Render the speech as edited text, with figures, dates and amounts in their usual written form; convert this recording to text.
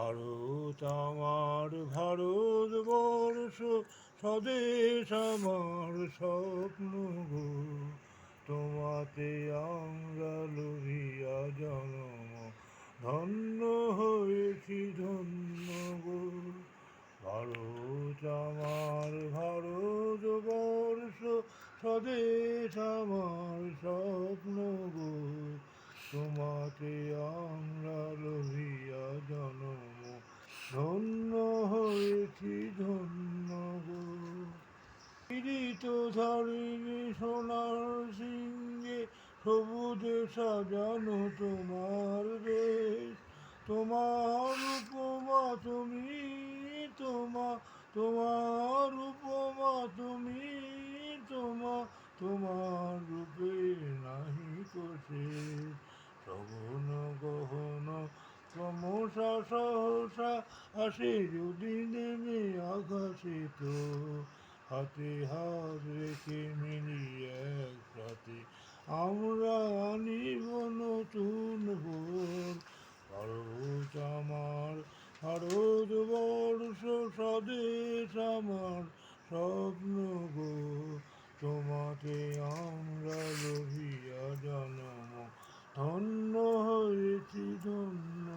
ভারত আমার ভারতবর্ষ, স্বদেশ আমার স্বপ্ন গো। তোমাতে আমরা লভিয়া জন্ম, ধন্য হয়েছি ধন্য গো। ভারত আমার ভারতবর্ষ, স্বদেশ আমার স্বপ্ন গো। তোমাতে আমরা লভিয়া জন্ম, ধন্য হয়েছি ধন্য গো। পীড়িত ধরিণী সোনার সিংহে, সবুজে সাজানো তোমার দেশ। তোমার উপমা তুমি, তোমার উপমা তুমি, তোমার রূপে নাহি কোষে। শ্রবণ গহন ক্রমশা সহসা আসে যদি নেমে আকাশে, তো হাতে হাত রেখে মিলিয়ে একসাথে আমরা আনিব নতুন ভোর। ভারত আমার ভারতবর্ষ, স্বদেশ আমার স্বপ্ন গো। তোমাতে আমরা লভিয়া জন্ম, ধন্য হয়েছি ধন্য।